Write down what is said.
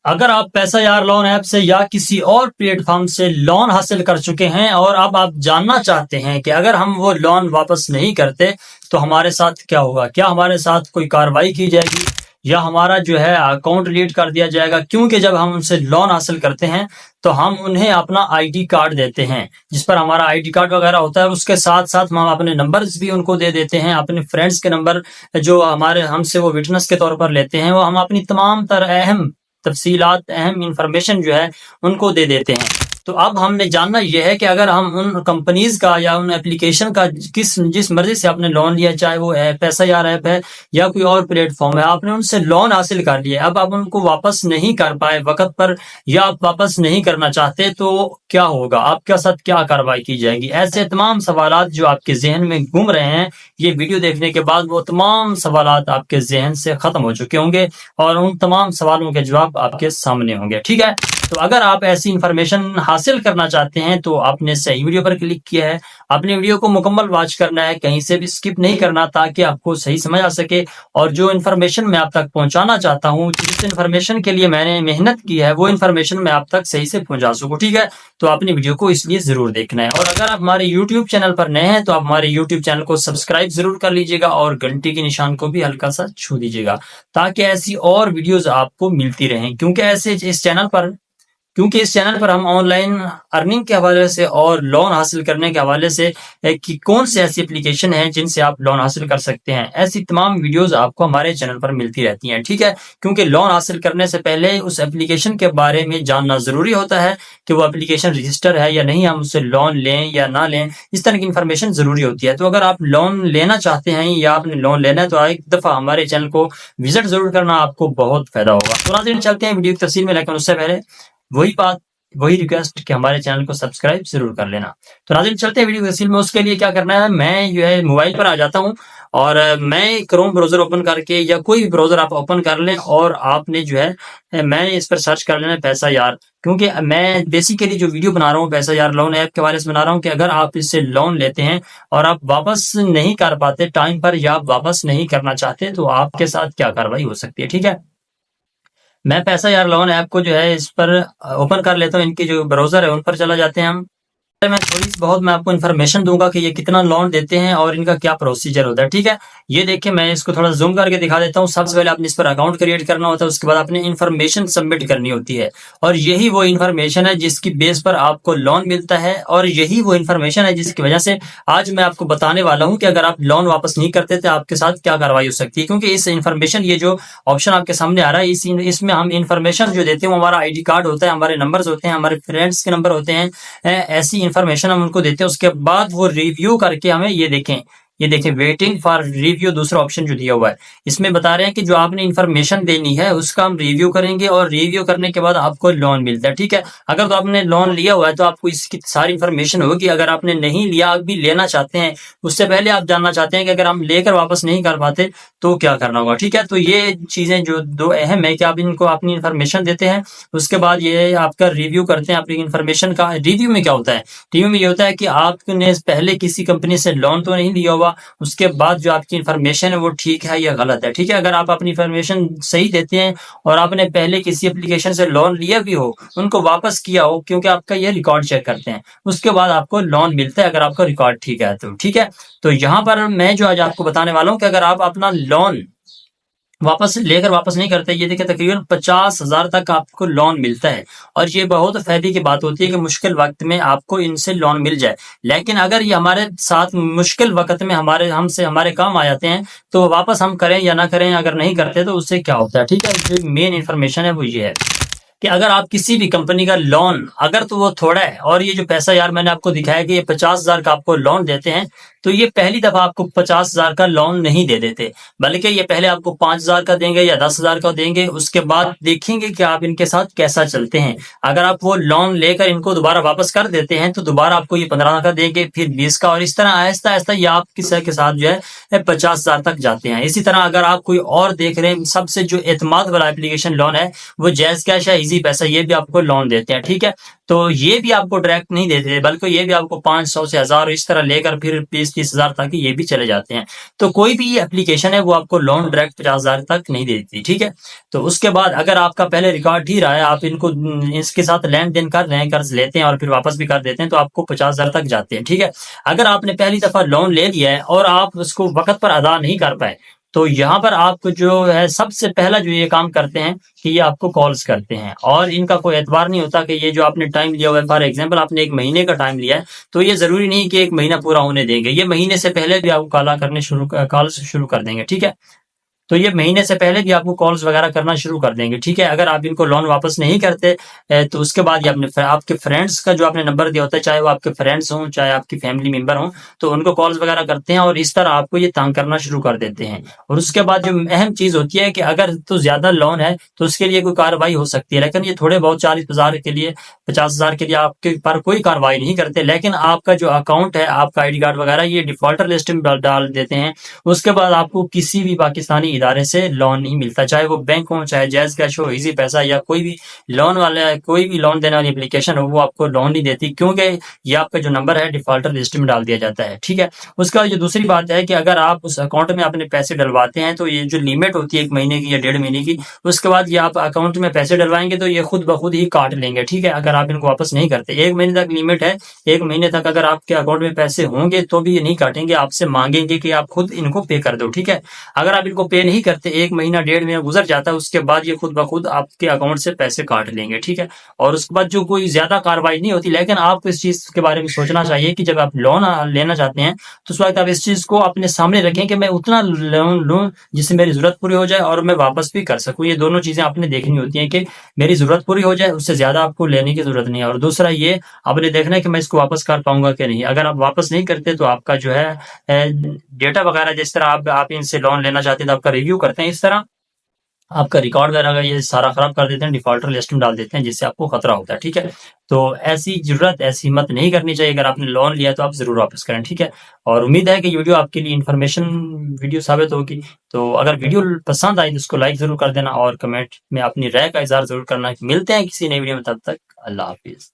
अगर आप पैसा यार लोन ऐप से या किसी और प्लेटफॉर्म से लोन हासिल कर चुके हैं और अब आप जानना चाहते हैं कि अगर हम वो लोन वापस नहीं करते तो हमारे साथ क्या होगा, क्या हमारे साथ कोई कार्रवाई की जाएगी या हमारा जो है अकाउंट डिलीट कर दिया जाएगा। क्योंकि जब हम उनसे लोन हासिल करते हैं तो हम उन्हें अपना आईडी कार्ड देते हैं जिस पर हमारा आईडी कार्ड वगैरह होता है, और उसके साथ साथ हम अपने नंबर्स भी उनको दे देते हैं, अपने फ्रेंड्स के नंबर जो हमारे हमसे वो विटनेस के तौर पर लेते हैं, वो हम अपनी तमाम तरह अहम तफसीलात, अहम इंफॉर्मेशन जो है उनको दे देते हैं। तो अब हमने जानना यह है कि अगर हम उन कंपनीज का या उन एप्लीकेशन का जिस मर्जी से आपने लोन लिया, चाहे वो पैसा यार ऐप है या कोई और प्लेटफॉर्म है, आपने उनसे लोन हासिल कर लिया, अब आप उनको वापस नहीं कर पाए वक्त पर या आप वापस नहीं करना चाहते तो क्या होगा, आपके साथ क्या कार्रवाई की जाएगी। ऐसे तमाम सवालात जो आपके जहन में घूम रहे हैं, ये वीडियो देखने के बाद वो तमाम सवालात आपके जहन से खत्म हो चुके होंगे और उन तमाम सवालों के जवाब आपके सामने होंगे। ठीक है, तो अगर आप ऐसी इंफॉर्मेशन हासिल करना चाहते हैं तो आपने सही वीडियो पर क्लिक किया है। अपने वीडियो को मुकम्मल वॉच करना है, कहीं से भी स्किप नहीं करना, ताकि आपको सही समझ आ सके और जो इन्फॉर्मेशन मैं आप तक पहुंचाना चाहता हूं, जिस इन्फॉर्मेशन के लिए मैंने मेहनत की है, वो इन्फॉर्मेशन मैं आप तक सही से पहुंचा सकूं। ठीक है, तो आपने वीडियो को इसलिए जरूर देखना है। और अगर आप हमारे यूट्यूब चैनल पर नए हैं तो आप हमारे यूट्यूब चैनल को सब्सक्राइब जरूर कर लीजिएगा और घंटी के निशान को भी हल्का सा छू दीजिएगा, ताकि ऐसी और वीडियोस आपको मिलती रहें। क्योंकि इस चैनल पर हम ऑनलाइन अर्निंग के हवाले से और लोन हासिल करने के हवाले से कि कौन सी ऐसी एप्लीकेशन है जिनसे आप लोन हासिल कर सकते हैं, ऐसी तमाम वीडियोस आपको हमारे चैनल पर मिलती रहती हैं। ठीक है, क्योंकि लोन हासिल करने से पहले उस एप्लीकेशन के बारे में जानना जरूरी होता है कि वो एप्लीकेशन रजिस्टर है या नहीं, हम उससे लोन लें या ना लें, इस तरह की इन्फॉर्मेशन जरूरी होती है। तो अगर आप लोन लेना चाहते हैं या आपने लोन लेना है तो एक दफा हमारे चैनल को विजिट जरूर करना, आपको बहुत फायदा होगा। तो नाज़रीन, चलते हैं वीडियो की तफसील में, लेकिन उससे पहले वही रिक्वेस्ट कि हमारे चैनल को सब्सक्राइब जरूर कर लेना। तो नाज़रीन, चलते हैं वीडियो की तफसील में। उसके लिए क्या करना है, मैं जो है मोबाइल पर आ जाता हूं और मैं क्रोम ब्राउजर ओपन करके या कोई भी ब्राउजर आप ओपन कर लें और आपने जो है मैं इस पर सर्च कर लेना पैसा यार। क्योंकि मैं बेसिकली जो वीडियो बना रहा हूँ पैसा यार लोन ऐप के बारे में बना रहा हूँ कि अगर आप इससे लोन लेते हैं और आप वापस नहीं कर पाते टाइम पर या आप वापस नहीं करना चाहते तो आपके साथ क्या कार्रवाई हो सकती है। ठीक है, मैं पैसा यार लोन ऐप को जो है इस पर ओपन कर लेता हूँ, इनकी जो ब्राउजर है उन पर चला जाते हैं हम। मैं थोड़ी सी बहुत मैं आपको इन्फॉर्मेशन दूंगा कि ये कितना लोन देते हैं और इनका क्या प्रोसीजर होता है। ठीक है, ये देखिए मैं इसको थोड़ा जूम करके दिखा देता हूँ। सबसे पहले आपने इस पर अकाउंट क्रिएट करना होता है, उसके बाद आपने इन्फॉर्मेशन सबमिट करनी होती है और यही वो इन्फॉर्मेशन है जिसकी बेस पर आपको लोन मिलता है और यही वो इन्फॉर्मेशन है जिसकी वजह से आज मैं आपको बताने वाला हूँ कि अगर आप लोन वापस नहीं करते तो आपके साथ क्या कार्रवाई हो सकती है। क्योंकि इस इन्फॉर्मेशन, ये जो ऑप्शन आपके सामने आ रहा है, इसमें हम इन्फॉर्मेशन जो देते हैं वो हमारा आईडी कार्ड होता है, हमारे नंबर्स होते हैं, हमारे फ्रेंड्स के नंबर होते हैं, ऐसी इन्फॉर्मेशन हम उनको देते हैं। उसके बाद वो रिव्यू करके हमें ये देखें वेटिंग फॉर रिव्यू दूसरा ऑप्शन जो दिया हुआ है, इसमें बता रहे हैं कि जो आपने इन्फॉर्मेशन देनी है उसका हम रिव्यू करेंगे और रिव्यू करने के बाद आपको लोन मिलता है। ठीक है, अगर तो आपने लोन लिया हुआ है तो आपको इसकी सारी इन्फॉर्मेशन होगी। अगर आपने नहीं लिया, अभी लेना चाहते हैं, उससे पहले आप जानना चाहते हैं कि अगर हम लेकर वापस नहीं कर पाते तो क्या करना होगा। ठीक है, तो ये चीजें जो दो अहम है कि आप इनको अपनी इन्फॉर्मेशन देते हैं, उसके बाद ये आपका रिव्यू करते हैं अपनी इन्फॉर्मेशन का। रिव्यू में क्या होता है, रिव्यू में ये होता है कि आपने पहले किसी कंपनी से लोन तो नहीं लिया हुआ, उसके बाद जो आपकी इन्फॉर्मेशन है वो ठीक है या गलत है। ठीक है, अगर आप अपनी इन्फॉर्मेशन सही देते हैं और आपने पहले किसी एप्लीकेशन से लोन लिया भी हो, उनको वापस किया हो, क्योंकि आपका ये रिकॉर्ड चेक करते हैं, उसके बाद आपको लोन मिलता है अगर आपका रिकॉर्ड ठीक है तो। ठीक है, तो यहाँ पर मैं जो आज आपको बताने वाला हूँ कि अगर आप अपना लोन वापस नहीं करते, ये देखिए तकरीबन 50,000 तक आपको लोन मिलता है और ये बहुत फायदे की बात होती है कि मुश्किल वक्त में आपको इनसे लोन मिल जाए। लेकिन अगर ये हमारे साथ मुश्किल वक्त में हमारे काम आ जाते हैं तो वापस हम करें या ना करें, अगर नहीं करते तो उससे क्या होता है। ठीक है, जो मेन इन्फॉर्मेशन है वो ये है कि अगर आप किसी भी कंपनी का लोन, अगर तो वो थोड़ा है, और ये जो पैसा यार मैंने आपको दिखाया कि ये 50,000 का आपको लोन देते हैं, तो ये पहली दफा आपको 50,000 का लोन नहीं दे देते, बल्कि ये पहले आपको 5,000 का देंगे या 10,000 का देंगे। उसके बाद देखेंगे कि आप इनके साथ कैसा चलते हैं। अगर आप वो लोन लेकर इनको दोबारा वापस कर देते हैं तो दोबारा आपको ये 15 का देंगे, फिर 20 का, और इस तरह आहिस्ता आहिस्ता ये आप किसी के साथ जो है 50,000 तक जाते हैं। इसी तरह अगर आप कोई और देख रहे हैं, सबसे जो एतमाद वाला एप्लीकेशन लोन है वो जैज़ कैश है, इजी इजी पैसा ये भी आपको लोन देते हैं, ठीक है। तो ये भी आपको डायरेक्ट नहीं देते, बल्कि ये भी आपको 500 से 1000 इस तरह लेकर फिर 20-30 हजार तक ये भी चले जाते हैं। तो कोई भी एप्लीकेशन है वो आपको लोन डायरेक्ट 50,000 तक नहीं देती, ठीक है। तो उसके बाद अगर आपका पहले रिकॉर्ड ही रहा है, आप इनको इसके साथ लेन देन कर रहे हैं, कर्ज लेते हैं और फिर वापस भी कर देते हैं, तो आपको 50,000 तक जाते हैं, ठीक है। अगर आपने पहली दफा लोन ले लिया है और आप उसको वक्त पर अदा नहीं कर पाए, तो यहाँ पर आपको जो है सबसे पहला जो ये काम करते हैं कि ये आपको कॉल्स करते हैं, और इनका कोई एतबार नहीं होता कि ये जो आपने टाइम लिया हुआ है, फॉर एग्जांपल आपने 1 महीने का टाइम लिया है, तो ये जरूरी नहीं कि 1 महीना पूरा होने देंगे, ये महीने से पहले भी आपको कॉल शुरू कर देंगे, ठीक है। तो ये महीने से पहले भी आपको कॉल्स वगैरह करना शुरू कर देंगे, ठीक है। अगर आप इनको लोन वापस नहीं करते तो उसके बाद ये आपके फ्रेंड्स का जो आपने नंबर दिया होता है, चाहे वो आपके फ्रेंड्स हों चाहे आपकी फैमिली मेंबर हों, तो उनको कॉल्स वगैरह करते हैं और इस तरह आपको ये तंग करना शुरू कर देते हैं। और उसके बाद जो अहम चीज होती है कि अगर तो ज्यादा लोन है तो उसके लिए कोई कार्रवाई हो सकती है, लेकिन ये थोड़े बहुत 40,000 के लिए 50,000 के लिए आपके पर कोई कार्रवाई नहीं करते, लेकिन आपका जो अकाउंट है, आपका ID कार्ड वगैरह ये डिफॉल्टर लिस्ट में डाल देते हैं। उसके बाद आपको किसी भी पाकिस्तानी इदारे से लोन नहीं मिलता, चाहे वो बैंक हो, चाहे जैज कैश हो, इजी पैसा या कोई भी लोन वाला, कोई भी लोन देने वाली एप्लीकेशन हो, वो आपको लोन नहीं देती, क्योंकि ये आपका जो नंबर है डिफॉल्टर लिस्ट में डाल दिया जाता है, ठीक है। उसके बाद जो दूसरी बात है कि अगर आप उस अकाउंट में अपने पैसे डलवाते हैं, तो ये जो लिमिट होती है 1 महीने की या 1.5 महीने की, उसके बाद ये आप अकाउंट में पैसे डलवाएंगे तो ये खुद ब खुद ही काट लेंगे, ठीक है। अगर आप इनको वापस नहीं करते, 1 महीने तक लिमिट है, 1 महीने तक अगर आपके अकाउंट में पैसे होंगे तो भी ये नहीं काटेंगे, आपसे मांगेंगे कि आप खुद इनको पे कर दो, ठीक है। अगर आप इनको पे नहीं करते, 1 महीना 1.5 महीना गुजर जाता है, उसके बाद ये खुद ब खुद आपके अकाउंट से पैसे काट लेंगे, ठीक है। और उसके बाद जो कोई ज्यादा कार्रवाई नहीं होती, लेकिन आपको इस चीज के बारे में सोचना चाहिए कि जब आप लोन लेना चाहते हैं तो उस वक्त आप इस चीज को अपने सामने रखें कि मैं उतना लोन लूं जिससे मेरी जरूरत पूरी हो जाए और मैं वापस भी कर सकूं। ये दोनों चीजें आपने देखनी होती हैं कि मेरी जरूरत पूरी हो जाए, उससे ज्यादा आपको लेने की जरूरत नहीं है, और दूसरा ये आपने देखना है कि मैं इसको वापस कर पाऊंगा कि नहीं। अगर आप वापस नहीं करते तो आपका जो है डेटा वगैरह, जिस तरह आप इनसे लोन लेना चाहते हैं तो आपका रिव्यू करते हैं, इस तरह आपका रिकॉर्ड वगैरह ये सारा खराब कर देते हैं, डिफॉल्टर लिस्ट में डाल देते हैं, जिससे आपको खतरा होता है, ठीक है। तो ऐसी हिम्मत नहीं करनी चाहिए। अगर आपने लोन लिया तो आप जरूर वापस करें, ठीक है। और उम्मीद है कि ये वीडियो आपके लिए इन्फॉर्मेशन वीडियो साबित होगी। तो अगर वीडियो पसंद आई तो उसको लाइक जरूर कर देना और कमेंट में अपनी राय का इजहार जरूर करना। मिलते हैं किसी नई वीडियो में, तब तक अल्लाह हाफिज।